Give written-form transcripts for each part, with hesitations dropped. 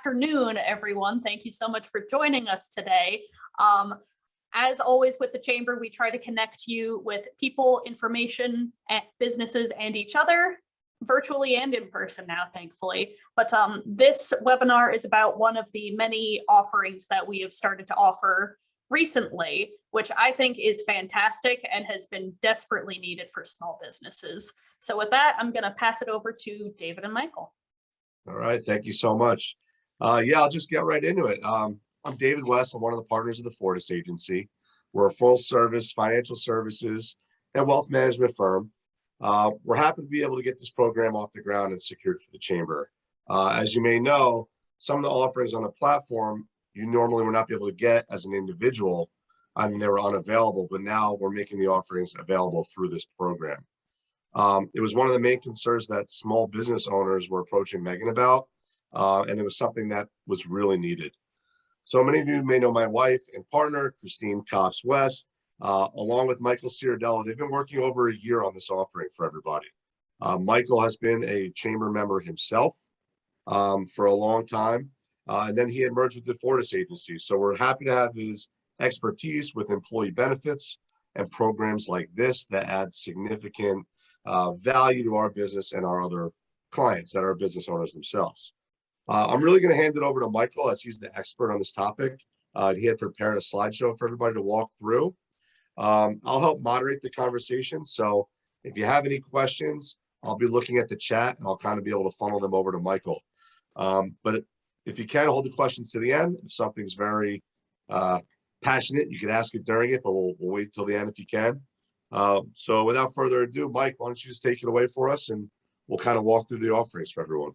afternoon, everyone. Thank you so much for joining us today. As always with the Chamber, we try to connect you with people, information, businesses, and each other, virtually and in person now, thankfully. But this webinar is about one of the many offerings that we have started to offer recently, which I think is fantastic and has been desperately needed for small businesses. So with that, I'm going to pass it over to David and Michael. All right, thank you so much. Yeah, I'll just get right into it. I'm David West. I'm one of the partners of the Fortis Agency. We're a full service financial services and wealth management firm. We're happy to be able to get this program off the ground and secured for the Chamber. As you may know, some of the offerings on the platform you normally would not be able to get as an individual. I mean, they were unavailable, but now we're making the offerings available through this program. It was one of the main concerns that small business owners were approaching Megan about, and it was something that was really needed. So many of you may know my wife and partner, Christine Cops West, along with Michael Ciardella. They've been working over a year on this offering for everybody. Michael has been a Chamber member himself for a long time, and then he had merged with the Fortis Agency. So we're happy to have his expertise with employee benefits and programs like this that add significant value to our business and our other clients that are business owners themselves. I'm really going to hand it over to Michael as he's the expert on this topic. He had prepared a slideshow for everybody to walk through. I'll help moderate the conversation. So if you have any questions, I'll be looking at the chat and I'll kind of be able to funnel them over to Michael. But if you can, hold the questions to the end. If something's very passionate, you can ask it during it, but we'll wait till the end if you can. So without further ado, Mike, why don't you just take it away for us and we'll kind of walk through the offerings for everyone.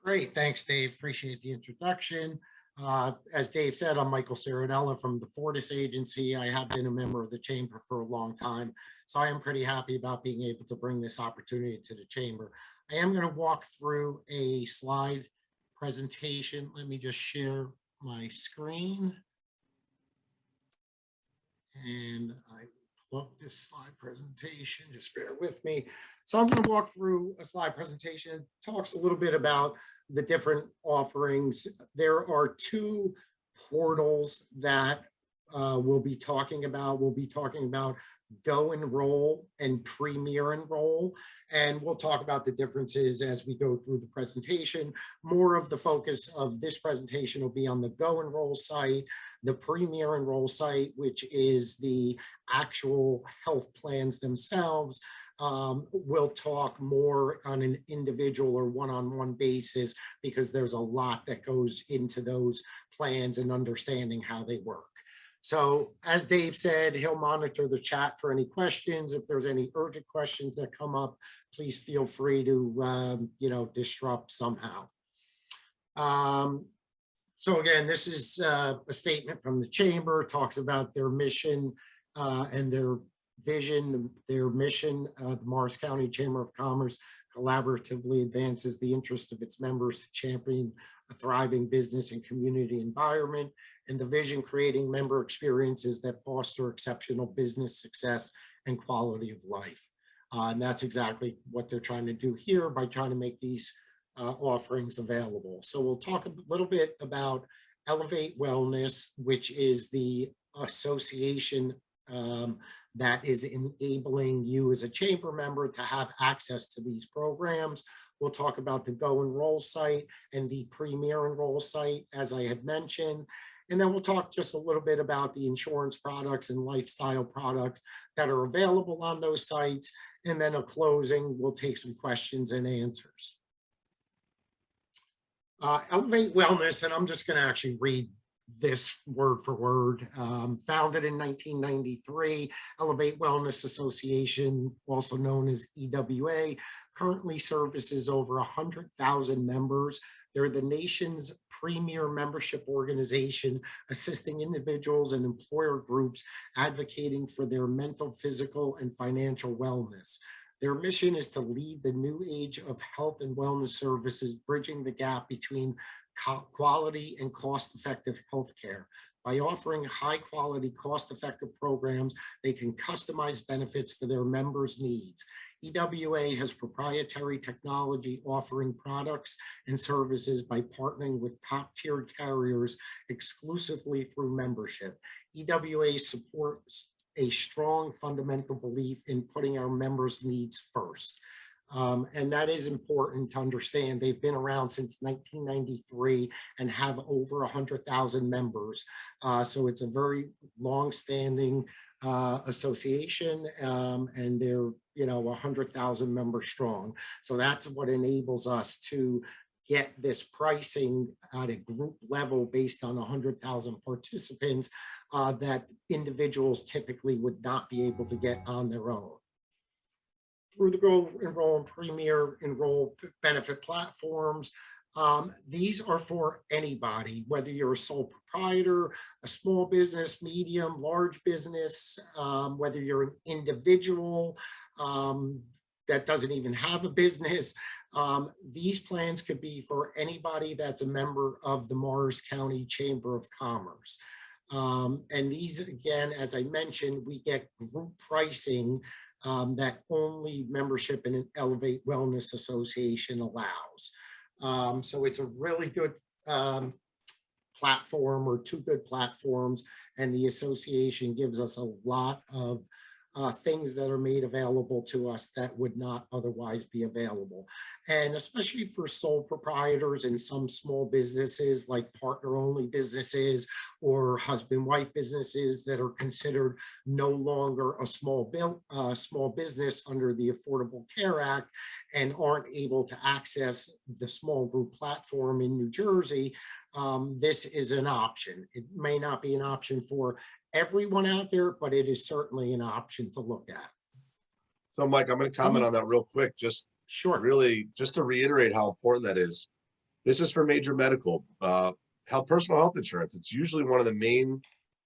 Great. Thanks, Dave. Appreciate the introduction. As Dave said, I'm Michael Ciardella from the Fortis Agency. I have been a member of the Chamber for a long time, so I am pretty happy about being able to bring this opportunity to the Chamber. I am going to walk through a slide presentation. Let me just share my screen. And I love this slide presentation, just bear with me. So I'm going to walk through a slide presentation, talks a little bit about the different offerings. There are two portals that we'll be talking about. We'll be talking about Go Enroll and Premier Enroll, and we'll talk about the differences as we go through the presentation. More of the focus of this presentation will be on the Go Enroll site, the Premier Enroll site, which is the actual health plans themselves. We'll talk more on an individual or one-on-one basis because there's a lot that goes into those plans and understanding how they work. So as Dave said, he'll monitor the chat for any questions. If there's any urgent questions that come up, please feel free to, disrupt somehow. So again, this is a statement from the Chamber, talks about their mission and their vision, their mission. The Morris County Chamber of Commerce collaboratively advances the interest of its members to champion a thriving business and community environment, and the vision creating member experiences that foster exceptional business success and quality of life. And that's exactly what they're trying to do here by trying to make these offerings available. So we'll talk a little bit about Elevate Wellness, which is the association that is enabling you as a Chamber member to have access to these programs. We'll talk about the Go Enroll site and the Premier Enroll site, as I had mentioned. And then we'll talk just a little bit about the insurance products and lifestyle products that are available on those sites. And then a closing, we'll take some questions and answers. Elevate Wellness, and I'm just going to actually read this word for word. Founded in 1993, Elevate Wellness Association, also known as EWA, currently services over 100,000 members. They're the nation's premier membership organization, assisting individuals and employer groups advocating for their mental, physical, and financial wellness. Their mission is to lead the new age of health and wellness services, bridging the gap between quality and cost-effective healthcare. By offering high-quality, cost-effective programs, they can customize benefits for their members' needs. EWA has proprietary technology offering products and services by partnering with top-tiered carriers exclusively through membership. EWA supports a strong fundamental belief in putting our members' needs first. And that is important to understand. They've been around since 1993 and have over 100,000 members. So it's a very long-standing association, and they're 100,000 members strong. So that's what enables us to get this pricing at a group level based on 100,000 participants that individuals typically would not be able to get on their own. Through the Enroll and Premier Enroll benefit platforms, these are for anybody, whether you're a sole proprietor, a small business, medium, large business, whether you're an individual that doesn't even have a business. These plans could be for anybody that's a member of the Morris County Chamber of Commerce. And these, again, as I mentioned, we get group pricing that only membership in an Elevate Wellness Association allows. So it's a really good platform, or two good platforms, and the association gives us a lot of things that are made available to us that would not otherwise be available. And especially for sole proprietors and some small businesses like partner-only businesses or husband-wife businesses that are considered no longer a small business under the Affordable Care Act and aren't able to access the small group platform in New Jersey, this is an option. It may not be an option for everyone out there, but it is certainly an option to look at. So Mike, I'm going to comment on that real quick. Just really, just to reiterate how important that is. This is for major medical, personal health insurance. It's usually one of the main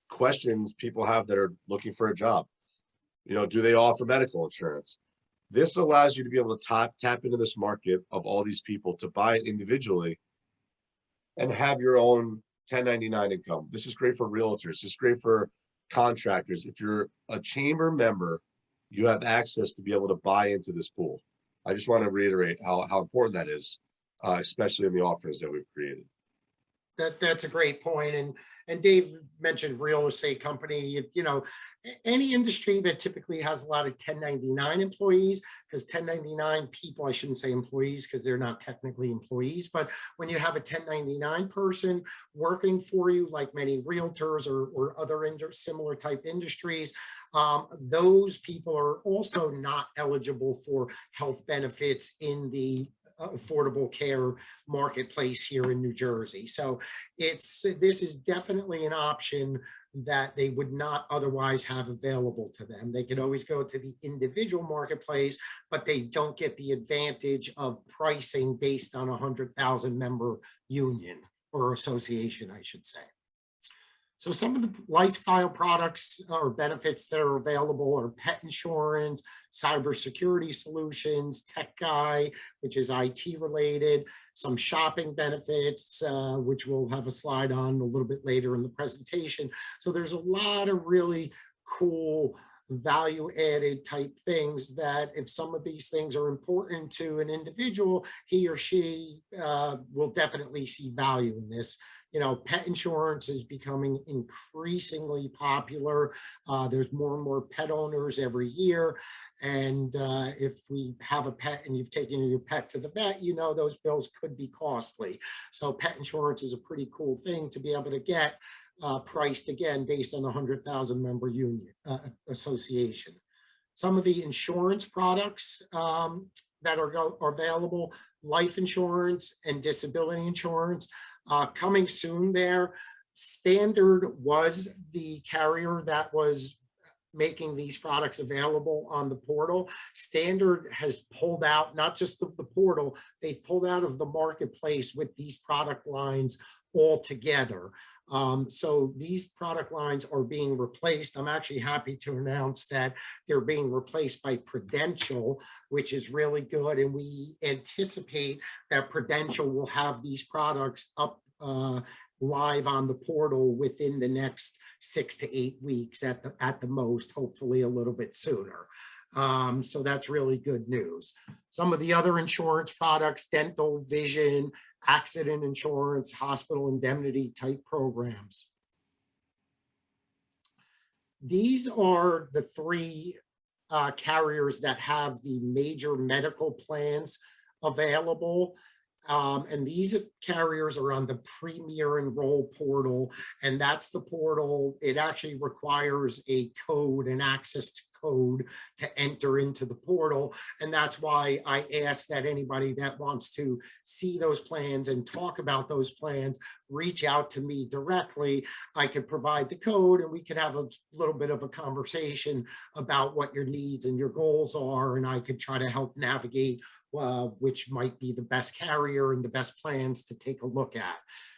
questions people have that are looking for a job. Do they offer medical insurance? This allows you to be able to tap into this market of all these people to buy it individually and have your own 1099 income. This is great for realtors. This is great for contractors. If you're a chamber member, you have access to be able to buy into this pool. I just want to reiterate how important that is, especially in the offerings that we've created. That's a great point. And Dave mentioned real estate company, any industry that typically has a lot of 1099 employees, because 1099 people, I shouldn't say employees because they're not technically employees, but when you have a 1099 person working for you, like many realtors or other similar type industries, those people are also not eligible for health benefits in the affordable care marketplace here in New Jersey. So this is definitely an option that they would not otherwise have available to them. They can always go to the individual marketplace, but they don't get the advantage of pricing based on a 100,000 member union or association, I should say. So some of the lifestyle products or benefits that are available are pet insurance, cybersecurity solutions, tech guy, which is IT related, some shopping benefits, which we'll have a slide on a little bit later in the presentation. So there's a lot of really cool value added type things that if some of these things are important to an individual, he or she will definitely see value in this. Pet insurance is becoming increasingly popular. There's more and more pet owners every year. And if we have a pet and you've taken your pet to the vet, those bills could be costly. So pet insurance is a pretty cool thing to be able to get priced again based on a 100,000 member union association. Some of the insurance products that are available, life insurance and disability insurance, coming soon there. Standard was the carrier that was making these products available on the portal. Standard has pulled out, not just of the portal, they've pulled out of the marketplace with these product lines altogether. So these product lines are being replaced. I'm actually happy to announce that they're being replaced by Prudential, which is really good. And we anticipate that Prudential will have these products up live on the portal within the next 6 to 8 weeks at the most, hopefully a little bit sooner. So that's really good news. Some of the other insurance products, dental, vision, accident insurance, hospital indemnity type programs. These are the three carriers that have the major medical plans available. And these carriers are on the premier Enroll Portal, and that's the portal. It actually requires a code, an access to code to enter into the portal. And that's why I ask that anybody that wants to see those plans and talk about those plans, reach out to me directly. I could provide the code and we could have a little bit of a conversation about what your needs and your goals are. And I could try to help navigate which might be the best carrier and the best plans to take a look at.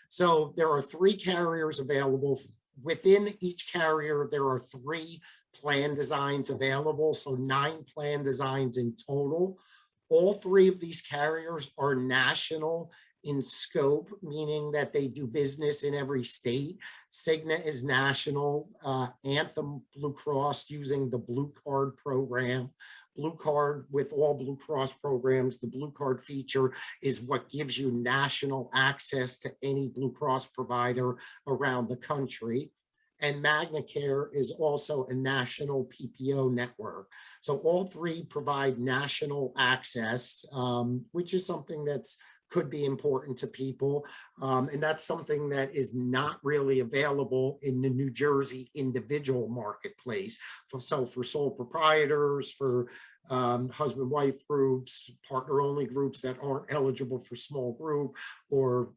So there are three carriers available. Within each carrier, there are three plan designs available, so 9 plan designs in total. All three of these carriers are national in scope, meaning that they do business in every state. Cigna is national, Anthem Blue Cross using the Blue Card program. Blue Card, with all Blue Cross programs, the Blue Card feature is what gives you national access to any Blue Cross provider around the country. And MagnaCare is also a national PPO network. So all three provide national access, which is something that's could be important to people. And that's something that is not really available in the New Jersey individual marketplace. So for sole proprietors, for husband-wife groups, partner-only groups that aren't eligible for small group, or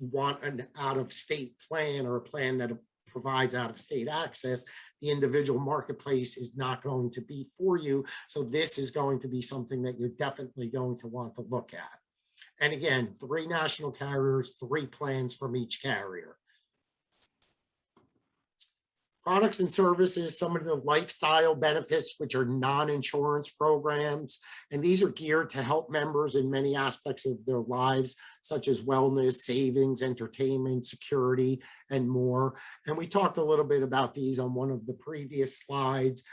want an out-of-state plan or a plan that provides out-of-state access, the individual marketplace is not going to be for you. So this is going to be something that you're definitely going to want to look at. And again, 3 national carriers, 3 plans from each carrier. Products and services, some of the lifestyle benefits, which are non-insurance programs. And these are geared to help members in many aspects of their lives, such as wellness, savings, entertainment, security, and more. And we talked a little bit about these on one of the previous slides.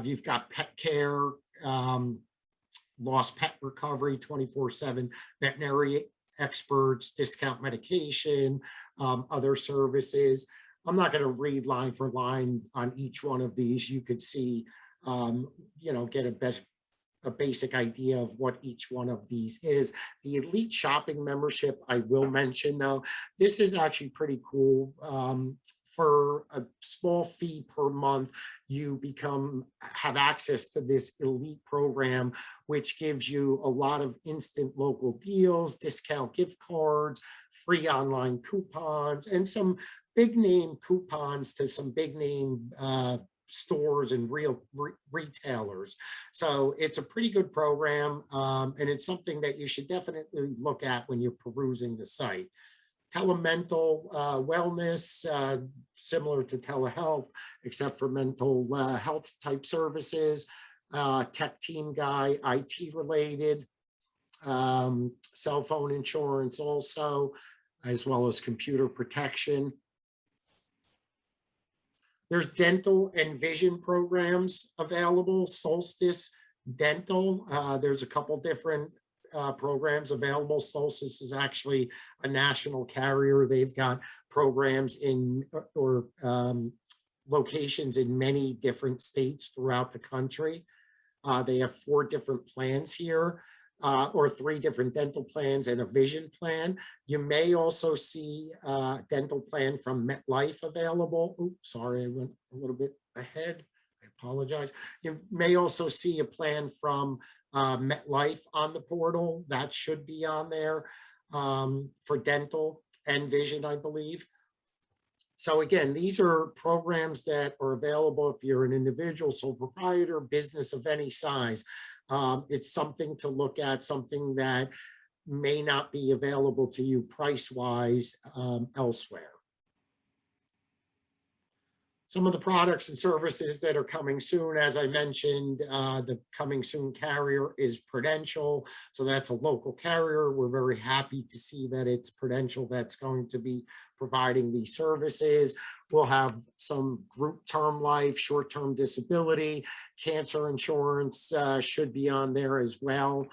You've got pet care, lost pet recovery, 24/7 veterinary experts, discount medication, other services. I'm not going to read line for line on each one of these. You could see, get a basic idea of what each one of these is. The Elite Shopping membership, I will mention though, this is actually pretty cool. For a small fee per month, you have access to this elite program, which gives you a lot of instant local deals, discount gift cards, free online coupons, and some big name coupons to some big name stores and real retailers. So it's a pretty good program, and it's something that you should definitely look at when you're perusing the site. Telemental wellness, similar to telehealth, except for mental health type services. Tech team guy, IT related, cell phone insurance also, as well as computer protection. There's dental and vision programs available. Solstice Dental, there's a couple different programs available. Solstice is actually a national carrier. They've got programs in or locations in many different states throughout the country. They have 4 different plans here, or 3 different dental plans and a vision plan. You may also see a dental plan from MetLife available. Oops, sorry, I went a little bit ahead. I apologize. You may also see a plan from MetLife on the portal. That should be on there for dental and vision, I believe. So again, these are programs that are available if you're an individual, sole proprietor, business of any size. It's something to look at, something that may not be available to you price-wise elsewhere. Some of the products and services that are coming soon, as I mentioned, the coming soon carrier is Prudential. So that's a local carrier. We're very happy to see that it's Prudential that's going to be providing these services. We'll have some group term life, short-term disability, cancer insurance should be on there as well.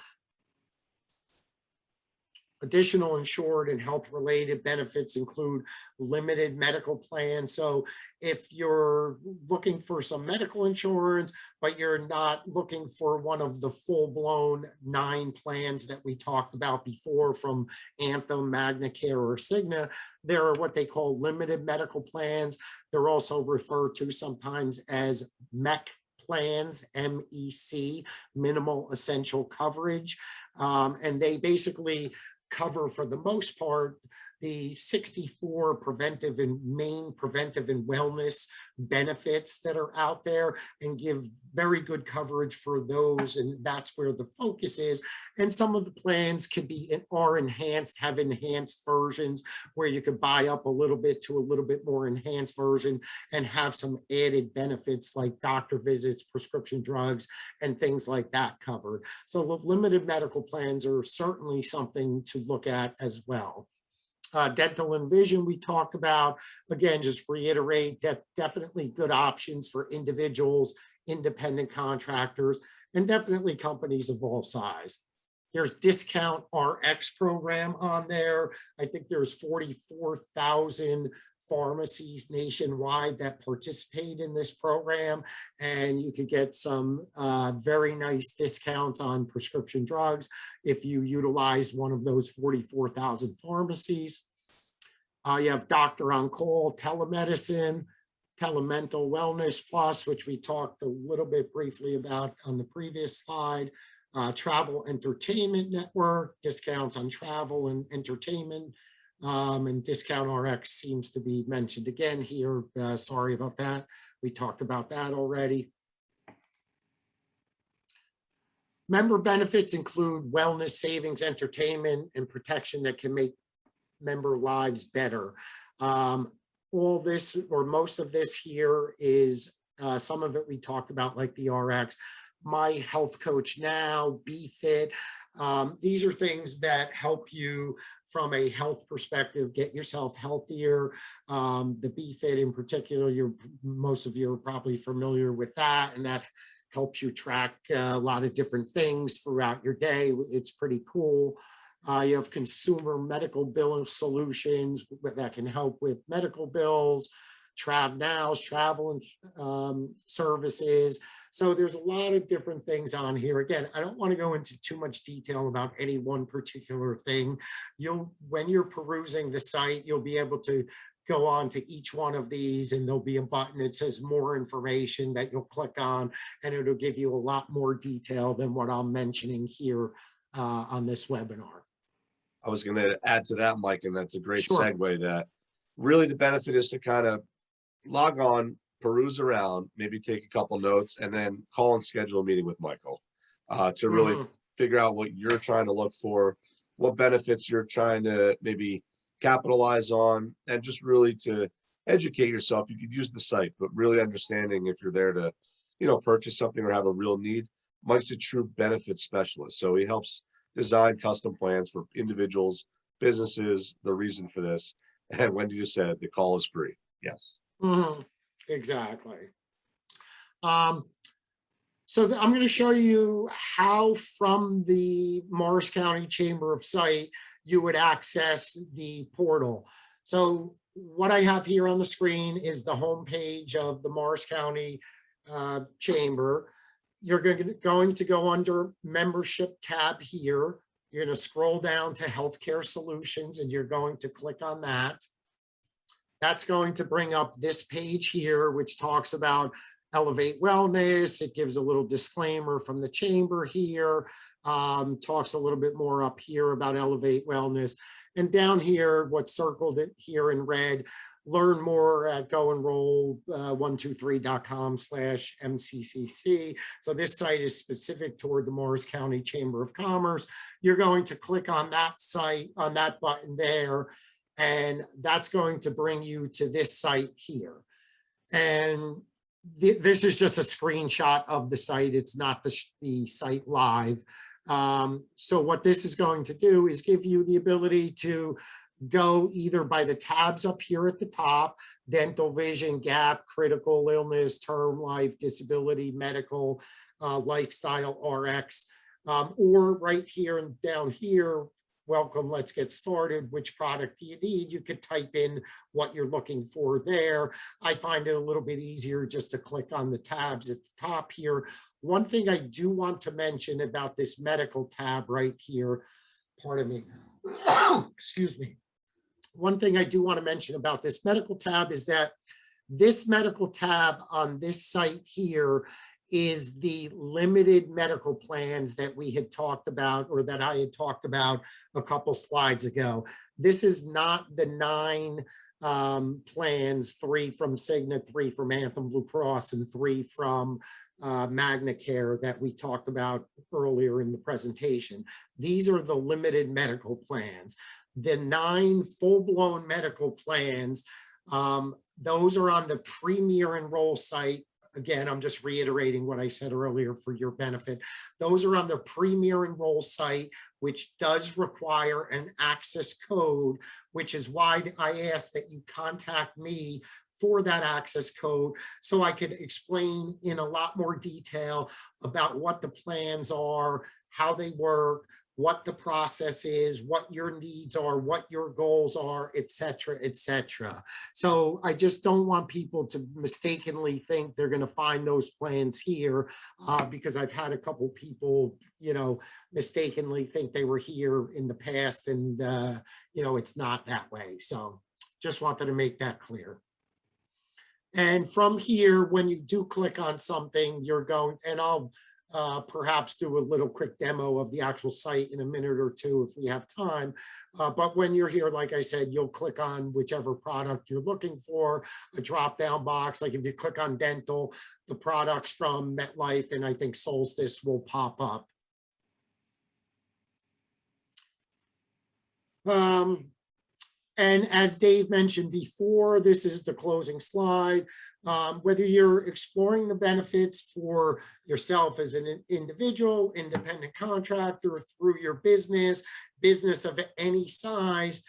Additional insured and health-related benefits include limited medical plans. So if you're looking for some medical insurance, but you're not looking for one of the full-blown 9 plans that we talked about before from Anthem, MagnaCare, or Cigna, there are what they call limited medical plans. They're also referred to sometimes as MEC plans, MEC, minimal essential coverage. And they basically cover, for the most part, the 64 preventive and main preventive and wellness benefits that are out there and give very good coverage for those. And that's where the focus is. And some of the plans can be are enhanced, have enhanced versions where you could buy up a little bit to a little bit more enhanced version and have some added benefits like doctor visits, prescription drugs, and things like that covered. So the limited medical plans are certainly something to look at as well. Dental and vision we talked about. Again, just reiterate that definitely good options for individuals, independent contractors, and definitely companies of all size. There's Discount RX program on there. I think there's 44,000 pharmacies nationwide that participate in this program, and you could get some very nice discounts on prescription drugs if you utilize one of those 44,000 pharmacies. You have Doctor on Call, telemedicine, Telemental Wellness Plus, which we talked a little bit briefly about on the previous slide. Travel Entertainment Network, discounts on travel and entertainment. And Discount RX seems to be mentioned again here. Sorry about that. We talked about that already. Member benefits include wellness, savings, entertainment, and protection that can make member lives better. All this, or most of this here, is some of it we talked about, like the RX, My Health Coach Now, BeFit. These are things that help you from a health perspective, get yourself healthier. The BeFit in particular, most of you are probably familiar with that, and that helps you track a lot of different things throughout your day. It's pretty cool. You have consumer medical bill solutions that can help with medical bills, TravNow's travel services. So there's a lot of different things on here. Again, I don't want to go into too much detail about any one particular thing. When you're perusing the site, you'll be able to go on to each one of these, and there'll be a button that says more information that you'll click on, and it'll give you a lot more detail than what I'm mentioning here on this webinar. I was going to add to that, Mike, and that's a great Sure. segue. That really the benefit is to kind of log on, peruse around, maybe take a couple notes, and then call and schedule a meeting with Michael to really figure out what you're trying to look for, what benefits you're trying to maybe capitalize on, and just really to educate yourself. You could use the site, but really understanding if you're there to, purchase something or have a real need. Mike's a true benefit specialist, so he helps design custom plans for individuals, businesses. The reason for this, and Wendy just said, the call is free. Yes. Exactly. So I'm going to show you how from the Morris County Chamber of site you would access the portal. So what I have here on the screen is the homepage of the Morris County Chamber. You're going to go under membership tab here. You're going to scroll down to healthcare solutions, and you're going to click on that. That's going to bring up this page here, which talks about Elevate Wellness. It gives a little disclaimer from the chamber here, talks a little bit more up here about Elevate Wellness. And down here, what's circled here in red, learn more at goenroll123.com/MCCC. So this site is specific toward the Morris County Chamber of Commerce. You're going to click on that site, on that button there, and that's going to bring you to this site here. And this is just a screenshot of the site. It's not the site live. So what this is going to do is give you the ability to go either by the tabs up here at the top: dental, vision, gap, critical illness, term life, disability, medical, lifestyle, RX, or right here and down here, welcome, let's get started. Which product do you need? You could type in what you're looking for there. I find it a little bit easier just to click on the tabs at the top here. One thing I do want to mention about this medical tab right here, pardon me, excuse me. One thing I do want to mention about this medical tab is that this medical tab on this site here is the limited medical plans that we had talked about, or that I had talked about a couple slides ago. This is not the 9 plans, 3 from Cigna, 3 from Anthem Blue Cross, and 3 from MagnaCare that we talked about earlier in the presentation. These are the limited medical plans. The 9 full-blown medical plans, those are on the Premier Enroll site. Again, I'm just reiterating what I said earlier for your benefit. Those are on the Premier Enroll site, which does require an access code, which is why I asked that you contact me for that access code, so I could explain in a lot more detail about what the plans are, how they work, what the process is, what your needs are, what your goals are, et cetera, et cetera. So I just don't want people to mistakenly think they're going to find those plans here, because I've had a couple people, mistakenly think they were here in the past, and, it's not that way. So just wanted to make that clear. And from here, when you do click on something, you're going, and I'll perhaps do a little quick demo of the actual site in a minute or two if we have time. But when you're here, like I said, you'll click on whichever product you're looking for, a drop-down box. Like if you click on dental, the products from MetLife and I think Solstice will pop up. And as Dave mentioned before, this is the closing slide. Whether you're exploring the benefits for yourself as an individual, independent contractor, through your business of any size,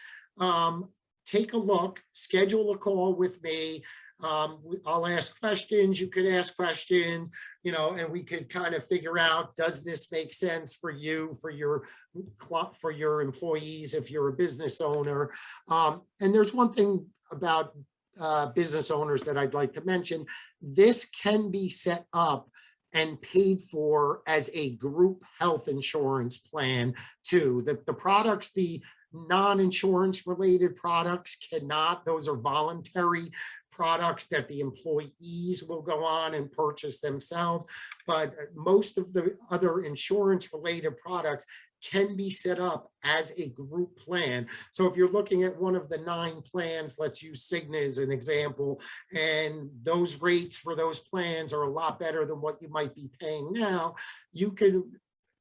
take a look, schedule a call with me. I'll ask questions, you could ask questions, and we could kind of figure out, does this make sense for you, for your employees, if you're a business owner. And there's one thing about business owners that I'd like to mention. This can be set up and paid for as a group health insurance plan too. The products, the non-insurance related products cannot. Those are voluntary products that the employees will go on and purchase themselves. But most of the other insurance related products can be set up as a group plan. So if you're looking at one of the 9 plans, let's use Cigna as an example, and those rates for those plans are a lot better than what you might be paying now, you could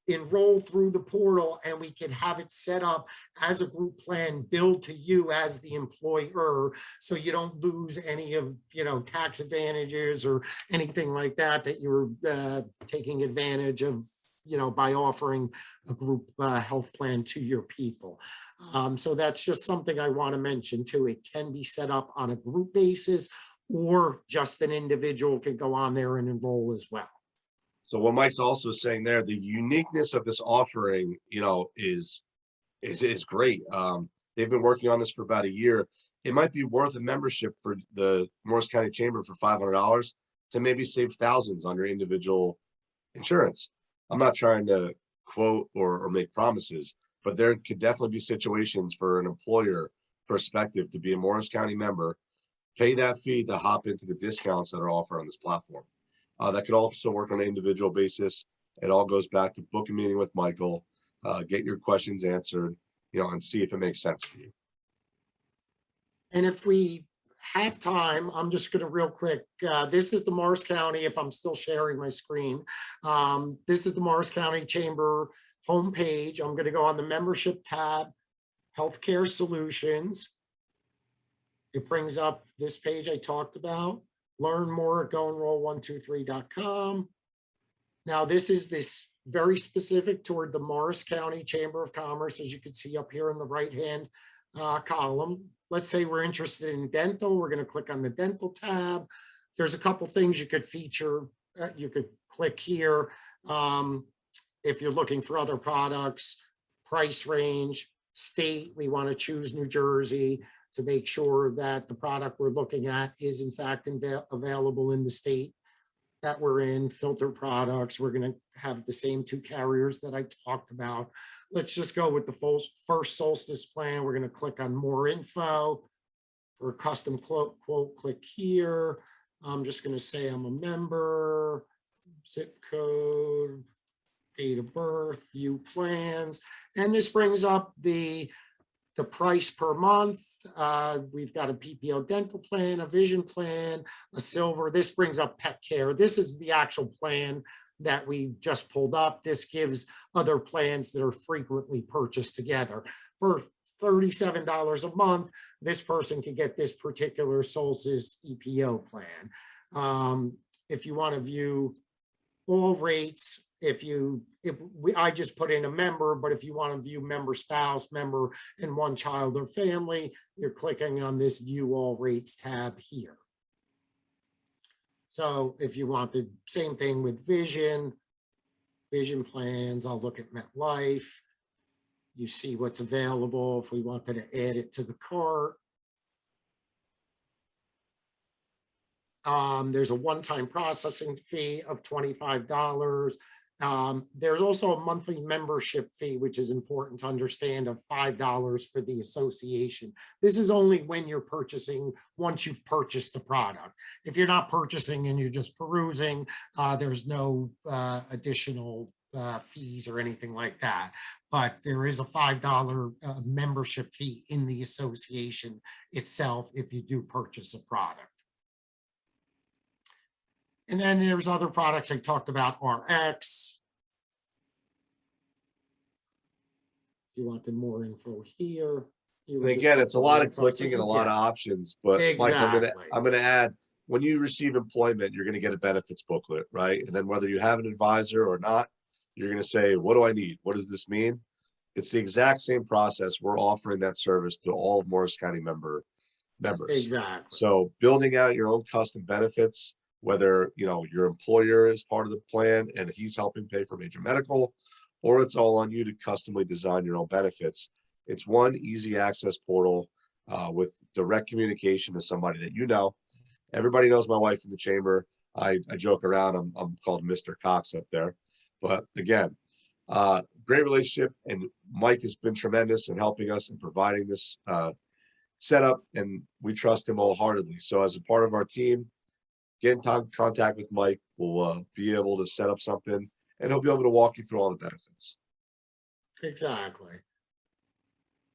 enroll through the portal and we can have it set up as a group plan billed to you as the employer, so you don't lose any of tax advantages or anything like that you're taking advantage of by offering a group health plan to your people. So that's just something I want to mention too. It can be set up on a group basis, or just an individual can go on there and enroll as well. So what Mike's also saying there, the uniqueness of this offering, is great. They've been working on this for about a year. It might be worth a membership for the Morris County Chamber for $500 to maybe save thousands on your individual insurance. I'm not trying to quote or make promises, but there could definitely be situations for an employer perspective to be a Morris County member, pay that fee to hop into the discounts that are offered on this platform. That could also work on an individual basis. It all goes back to book a meeting with Michael, get your questions answered, and see if it makes sense for you. And if we have time, I'm just going to real quick. This is the Morris County, if I'm still sharing my screen. This is the Morris County Chamber homepage. I'm going to go on the membership tab, healthcare solutions. It brings up this page I talked about. Learn more at goenroll123.com. Now, this is very specific toward the Morris County Chamber of Commerce, as you can see up here in the right-hand column. Let's say we're interested in dental. We're going to click on the dental tab. There's a couple things you could feature. You could click here if you're looking for other products, price range, state. We want to choose New Jersey to make sure that the product we're looking at is in fact available in the state that we're in. Filter products, we're going to have the same 2 carriers that I talked about. Let's just go with the first Solstice plan. We're going to click on more info. For a custom quote, click here. I'm just going to say I'm a member, zip code, date of birth, view plans. And this brings up the price per month. We've got a PPO dental plan, a vision plan, a silver. This brings up pet care. This is the actual plan that we just pulled up. This gives other plans that are frequently purchased together. For $37 a month, this person can get this particular Solstice EPO plan. If you want to view all rates, I just put in a member, but if you want to view member spouse, member, and 1 child or family, you're clicking on this view all rates tab here. So if you want the same thing with vision plans, I'll look at MetLife. You see what's available if we wanted to add it to the cart. There's a one-time processing fee of $25. There's also a monthly membership fee, which is important to understand, of $5 for the association. This is only when you're purchasing, once you've purchased the product. If you're not purchasing and you're just perusing, there's no additional fees or anything like that. But there is a $5 membership fee in the association itself if you do purchase a product. And then there's other products I talked about, RX. If you wanted more info here. And again, it's a lot of clicking and a lot of options, but exactly. Mike, I'm gonna add, when you receive employment, you're gonna get a benefits booklet, right? And then whether you have an advisor or not, you're gonna say, what do I need? What does this mean? It's the exact same process. We're offering that service to all of Morris County members. Exactly. So building out your own custom benefits, whether your employer is part of the plan and he's helping pay for major medical, or it's all on you to customly design your own benefits. It's one easy access portal with direct communication to somebody that you know. Everybody knows my wife in the chamber. I joke around, I'm called Mr. Cox up there. But again, great relationship, and Mike has been tremendous in helping us and providing this setup, and we trust him wholeheartedly. So as a part of our team, get in contact with Mike. We'll be able to set up something, and he'll be able to walk you through all the benefits. Exactly.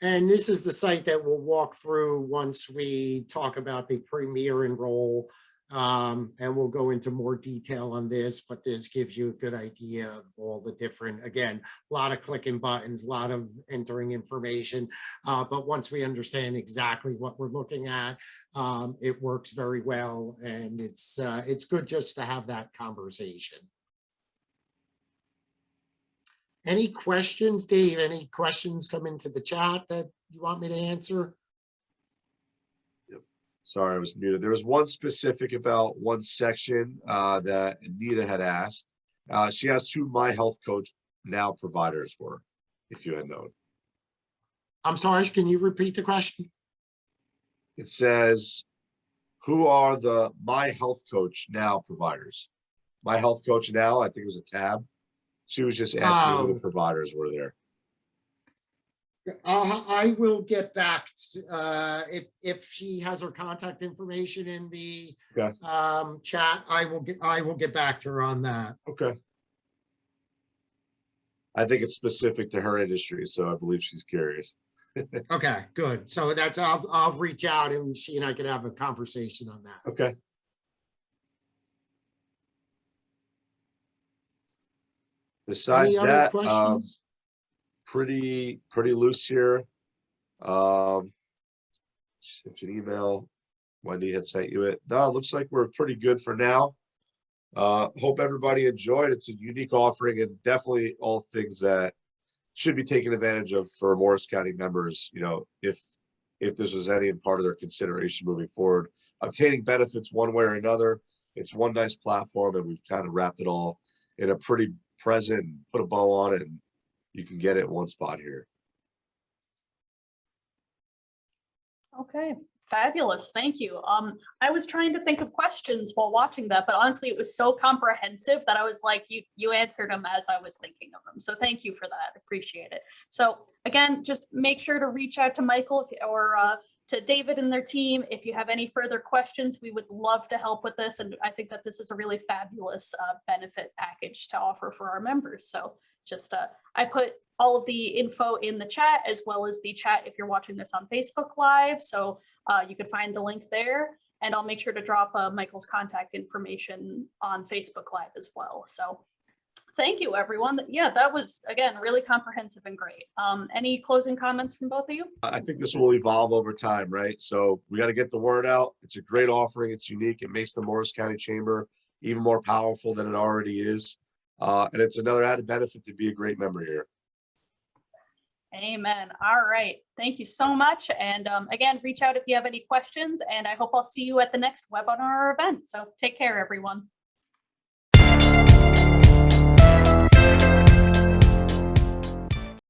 And this is the site that we'll walk through once we talk about the Premier Enroll, and we'll go into more detail on this, but this gives you a good idea of all the different, again, a lot of clicking buttons, a lot of entering information, but once we understand exactly what we're looking at, it works very well, and it's good just to have that conversation. Any questions, Dave? Any questions come into the chat that you want me to answer? Yep. Sorry, I was muted. There was one specific about one section that Anita had asked. She asked who My Health Coach Now providers were, if you had known. I'm sorry, can you repeat the question? It says, who are the My Health Coach Now providers? My Health Coach Now, I think it was a tab. She was just asking who the providers were there. I will get back to, if she has her contact information in the chat. I will get back to her on that. Okay. I think it's specific to her industry, so I believe she's curious. Okay, good. So that's I'll reach out, and she and I can have a conversation on that. Okay. Besides that, pretty loose here. Sent an email. Wendy had sent you it. No, it looks like we're pretty good for now. Hope everybody enjoyed. It's a unique offering and definitely all things that should be taken advantage of for Morris County members, you know, if this was any part of their consideration moving forward. Obtaining benefits one way or another, it's one nice platform, and we've kind of wrapped it all in a pretty present and put a bow on it, and you can get it in one spot here. Okay, fabulous. Thank you. I was trying to think of questions while watching that, but honestly, it was so comprehensive that I was like, you answered them as I was thinking of them. So thank you for that. Appreciate it. So again, just make sure to reach out to Michael or to David and their team if you have any further questions. We would love to help with this, and I think that this is a really fabulous benefit package to offer for our members. So just I put all of the info in the chat, as well as the chat if you're watching this on Facebook Live. So you can find the link there, and I'll make sure to drop Michael's contact information on Facebook Live as well. So thank you, everyone. Yeah, that was, again, really comprehensive and great. Any closing comments from both of you? I think this will evolve over time, right? So we got to get the word out. It's a great offering. It's unique. It makes the Morris County Chamber even more powerful than it already is. And it's another added benefit to be a great member here. Amen. All right. Thank you so much. And again, reach out if you have any questions, and I hope I'll see you at the next webinar or event. So take care, everyone.